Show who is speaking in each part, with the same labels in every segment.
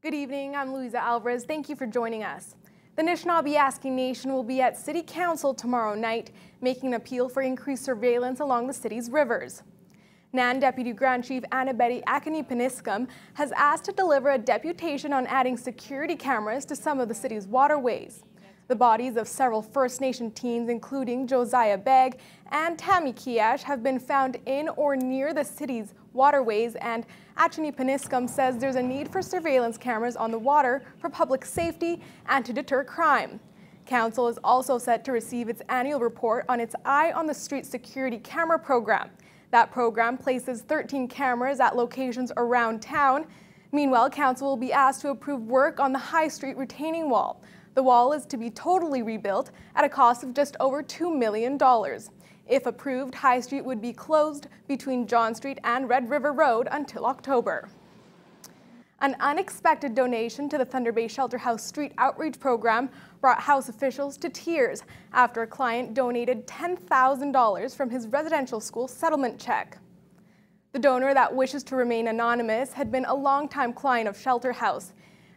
Speaker 1: Good evening, I'm Luisa Alvarez. Thank you for joining us. The Anishinaabe Nation will be at City Council tomorrow night, making an appeal for increased surveillance along the city's rivers. NAN Deputy Grand Chief Annabetty Akini-Peniscum has asked to deliver a deputation on adding security cameras to some of the city's waterways. The bodies of several First Nation teens, including Josiah Begg and Tammy Kiash, have been found in or near the city's waterways, and Akini-Peniscum says there's a need for surveillance cameras on the water for public safety and to deter crime. Council is also set to receive its annual report on its Eye on the Street security camera program. That program places 13 cameras at locations around town. Meanwhile, Council will be asked to approve work on the High Street retaining wall. The wall is to be totally rebuilt at a cost of just over $2 million. If approved, High Street would be closed between John Street and Red River Road until October. An unexpected donation to the Thunder Bay Shelter House Street Outreach Program brought House officials to tears after a client donated $10,000 from his residential school settlement check. The donor, that wishes to remain anonymous, had been a longtime client of Shelter House.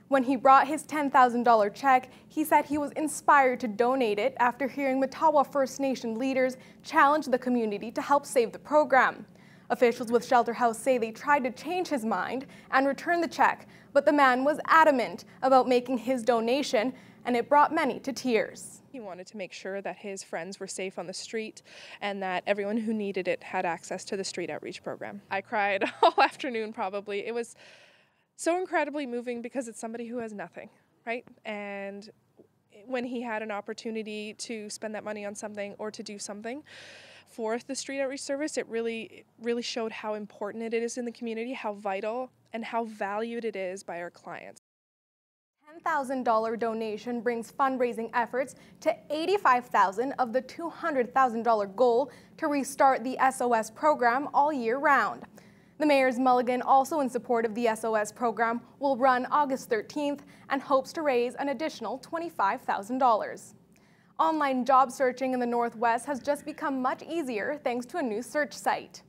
Speaker 1: When he brought his $10,000 check, he said he was inspired to donate it after hearing Matawa First Nation leaders challenge the community to help save the program. Officials with Shelter House say they tried to change his mind and return the check, but the man was adamant about making his donation, and it brought many to tears.
Speaker 2: He wanted to make sure that his friends were safe on the street and that everyone who needed it had access to the street outreach program. I cried all afternoon probably. It was so incredibly moving because it's somebody who has nothing, right? And when he had an opportunity to spend that money on something or to do something for the street outreach service, it really showed how important it is in the community, how vital and how valued it is by our clients.
Speaker 1: $10,000 donation brings fundraising efforts to $85,000 of the $200,000 goal to restart the SOS program all year round. The Mayor's Mulligan, also in support of the SOS program, will run August 13th and hopes to raise an additional $25,000. Online job searching in the Northwest has just become much easier thanks to a new search site.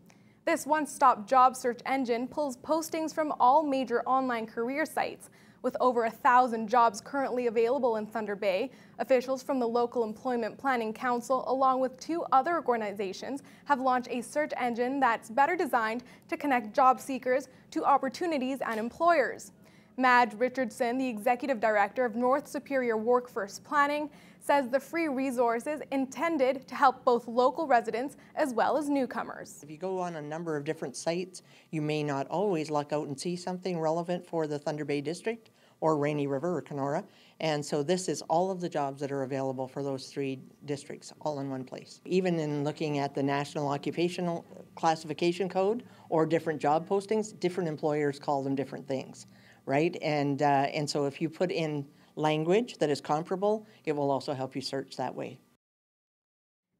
Speaker 1: This one-stop job search engine pulls postings from all major online career sites. With over 1,000 jobs currently available in Thunder Bay, officials from the Local Employment Planning Council, along with 2 other organizations, have launched a search engine that's better designed to connect job seekers to opportunities and employers. Madge Richardson, the Executive Director of North Superior Workforce Planning, says the free resource is intended to help both local residents as well as newcomers.
Speaker 3: If you go on a number of different sites, you may not always luck out and see something relevant for the Thunder Bay District or Rainy River or Kenora. And so this is all of the jobs that are available for those 3 districts all in one place. Even in looking at the National Occupational Classification Code or different job postings, different employers call them different things, right? And so if you put in language that is comparable, it will also help you search that way.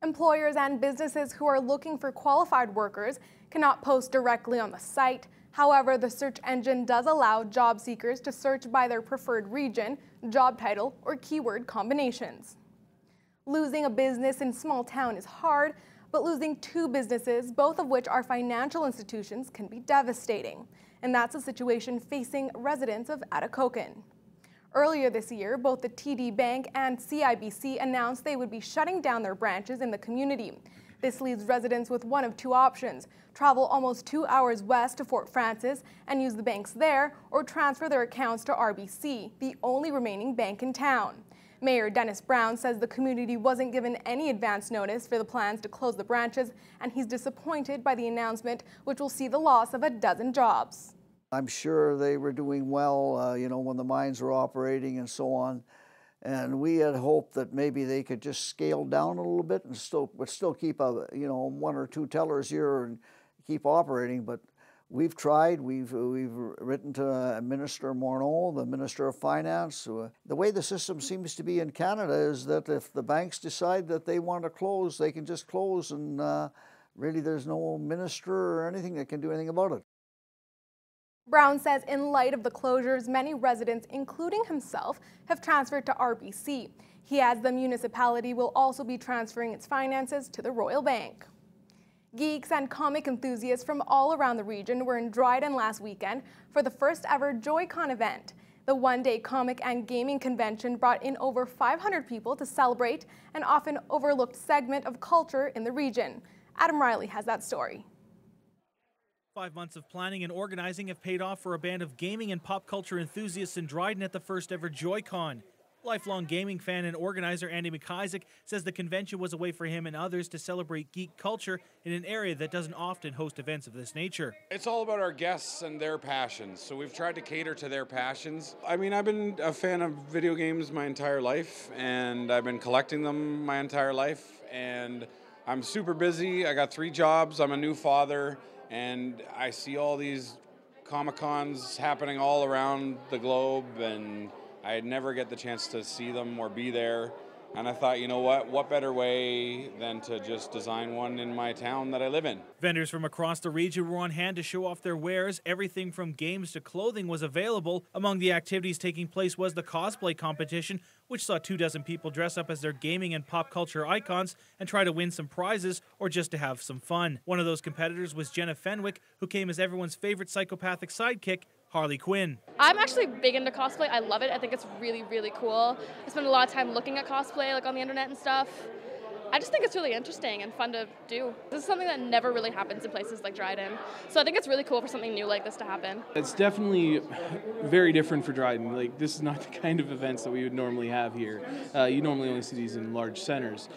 Speaker 1: Employers and businesses who are looking for qualified workers cannot post directly on the site. However, the search engine does allow job seekers to search by their preferred region, job title, or keyword combinations. Losing a business in small town is hard, but losing 2 businesses, both of which are financial institutions, can be devastating. And that's a situation facing residents of Atikokan. Earlier this year, both the TD Bank and CIBC announced they would be shutting down their branches in the community. This leaves residents with one of 2 options: travel almost 2 hours west to Fort Frances and use the banks there, or transfer their accounts to RBC, the only remaining bank in town. Mayor Dennis Brown says the community wasn't given any advance notice for the plans to close the branches, and he's disappointed by the announcement, which will see the loss of a dozen jobs.
Speaker 4: I'm sure they were doing well, when the mines were operating and so on. And we had hoped that maybe they could just scale down a little bit and still keep 1 or 2 tellers here and keep operating. But we've tried. We've written to Minister Morneau, the Minister of Finance. The way the system seems to be in Canada is that if the banks decide that they want to close, they can just close, and really there's no minister or anything that can do anything about it.
Speaker 1: Brown says in light of the closures, many residents, including himself, have transferred to RBC. He adds the municipality will also be transferring its finances to the Royal Bank. Geeks and comic enthusiasts from all around the region were in Dryden last weekend for the first ever Joy-Con event. The one-day comic and gaming convention brought in over 500 people to celebrate an often overlooked segment of culture in the region. Adam Riley has that story.
Speaker 5: 5 months of planning and organizing have paid off for a band of gaming and pop culture enthusiasts in Dryden at the first ever Joy-Con. Lifelong gaming fan and organizer Andy McIsaac says the convention was a way for him and others to celebrate geek culture in an area that doesn't often host events of this nature.
Speaker 6: It's all about our guests and their passions, so we've tried to cater to their passions. I mean, I've been a fan of video games my entire life, and I've been collecting them my entire life, and I'm super busy. I got 3 jobs, I'm a new father, and I see all these Comic-Cons happening all around the globe, and I'd never get the chance to see them or be there. And I thought, you know what better way than to just design one in my town that I live in.
Speaker 5: Vendors from across the region were on hand to show off their wares. Everything from games to clothing was available. Among the activities taking place was the cosplay competition, which saw 24 people dress up as their gaming and pop culture icons and try to win some prizes or just to have some fun. One of those competitors was Jenna Fenwick, who came as everyone's favorite psychopathic sidekick, Harley Quinn.
Speaker 7: I'm actually big into cosplay. I love it. I think it's really, really cool. I spend a lot of time looking at cosplay, like on the internet and stuff. I just think it's really interesting and fun to do. This is something that never really happens in places like Dryden. So I think it's really cool for something new like this to happen.
Speaker 8: It's definitely very different for Dryden. Like, this is not the kind of events that we would normally have here. You normally only see these in large centers.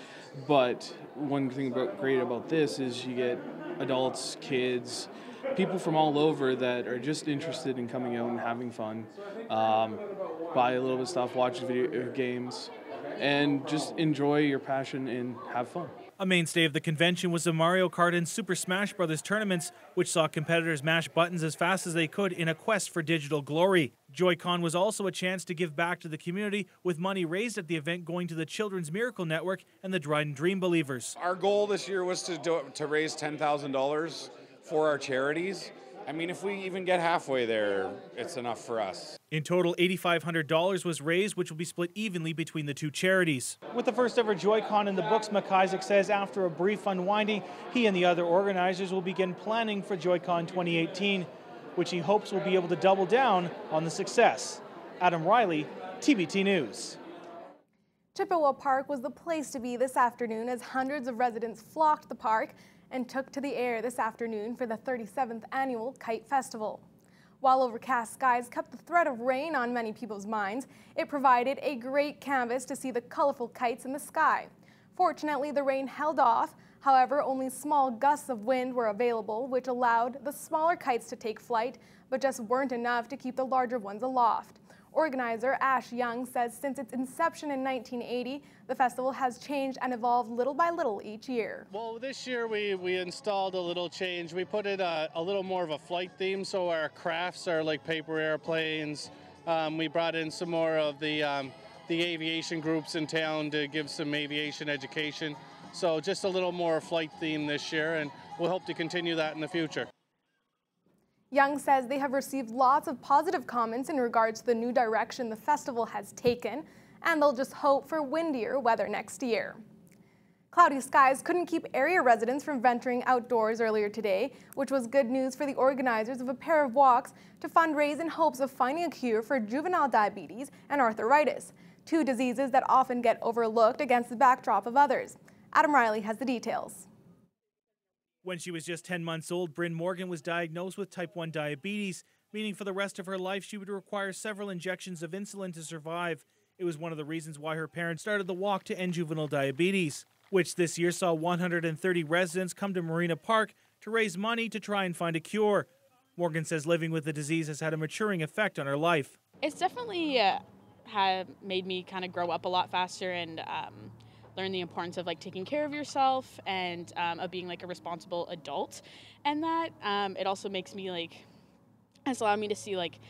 Speaker 8: But one thing great about this is you get adults, kids, people from all over that are just interested in coming out and having fun, buy a little bit of stuff, watch video games, and just enjoy your passion and have fun.
Speaker 5: A mainstay of the convention was the Mario Kart and Super Smash Bros. Tournaments, which saw competitors mash buttons as fast as they could in a quest for digital glory. Joy-Con was also a chance to give back to the community, with money raised at the event going to the Children's Miracle Network and the Dryden Dream Believers.
Speaker 6: Our goal this year was to raise $10,000 for our charities. I mean, if we even get halfway there, it's enough for us.
Speaker 5: In total, $8,500 was raised, which will be split evenly between the 2 charities. With the first ever Joy-Con in the books, McIsaac says after a brief unwinding, he and the other organizers will begin planning for Joy-Con 2018, which he hopes will be able to double down on the success. Adam Riley, TBT News.
Speaker 1: Chippewa Park was the place to be this afternoon as hundreds of residents flocked the park and took to the air this afternoon for the 37th annual Kite Festival. While overcast skies kept the threat of rain on many people's minds, it provided a great canvas to see the colorful kites in the sky. Fortunately, the rain held off. However, only small gusts of wind were available, which allowed the smaller kites to take flight, but just weren't enough to keep the larger ones aloft. Organizer Ash Young says since its inception in 1980, the festival has changed and evolved little by little each year.
Speaker 9: Well, this year we installed a little change. We put in a little more of a flight theme, so our crafts are like paper airplanes. We brought in some more of the aviation groups in town to give some aviation education. So just a little more flight theme this year, and we'll hope to continue that in the future.
Speaker 1: Young says they have received lots of positive comments in regards to the new direction the festival has taken, and they'll just hope for windier weather next year. Cloudy skies couldn't keep area residents from venturing outdoors earlier today, which was good news for the organizers of a pair of walks to fundraise in hopes of finding a cure for juvenile diabetes and arthritis, 2 diseases that often get overlooked against the backdrop of others. Adam Riley has the details.
Speaker 5: When she was just 10 months old, Bryn Morgan was diagnosed with type 1 diabetes, meaning for the rest of her life she would require several injections of insulin to survive. It was one of the reasons why her parents started the Walk to End Juvenile Diabetes, which this year saw 130 residents come to Marina Park to raise money to try and find a cure. Morgan says living with the disease has had a maturing effect on her life.
Speaker 10: It's definitely made me kind of grow up a lot faster and learn the importance of like taking care of yourself and of being like a responsible adult, and that it also makes me like, it's allowed me to see like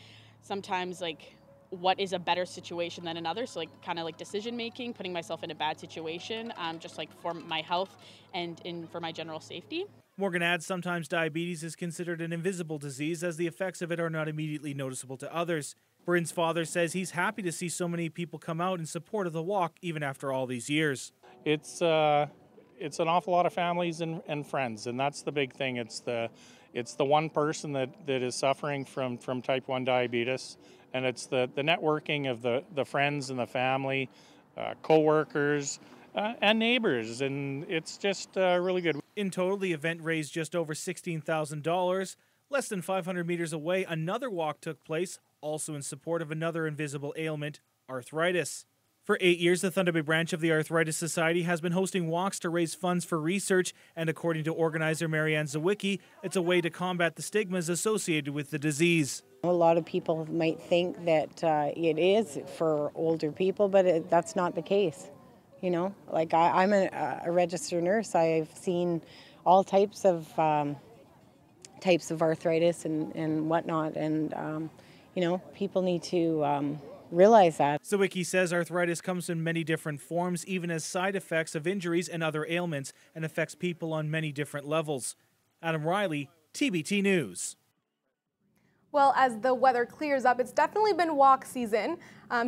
Speaker 10: sometimes like what is a better situation than another, so like kind of like decision making, putting myself in a bad situation, just like for my health and for my general safety.
Speaker 5: Morgan adds sometimes diabetes is considered an invisible disease as the effects of it are not immediately noticeable to others. Bryn's father says he's happy to see so many people come out in support of the walk even after all these years.
Speaker 11: It's an awful lot of families and friends, and that's the big thing. It's the one person that is suffering from type 1 diabetes, And it's the networking of the friends and the family, co-workers, and neighbors, and it's just really good.
Speaker 5: In total, the event raised just over $16,000. Less than 500 meters away, another walk took place, also in support of another invisible ailment, arthritis. For 8 years, the Thunder Bay branch of the Arthritis Society has been hosting walks to raise funds for research, and according to organizer Marianne Zawicki, it's a way to combat the stigmas associated with the disease.
Speaker 12: A lot of people might think that it is for older people, but that's not the case. You know, like I'm a registered nurse. I've seen all types of arthritis and whatnot, and you know, people need to realize that.
Speaker 5: Zawicki says arthritis comes in many different forms, even as side effects of injuries and other ailments, and affects people on many different levels. Adam Riley, TBT News.
Speaker 1: Well, as the weather clears up, it's definitely been walk season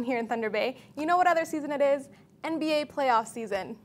Speaker 1: here in Thunder Bay. You know what other season it is? NBA playoff season.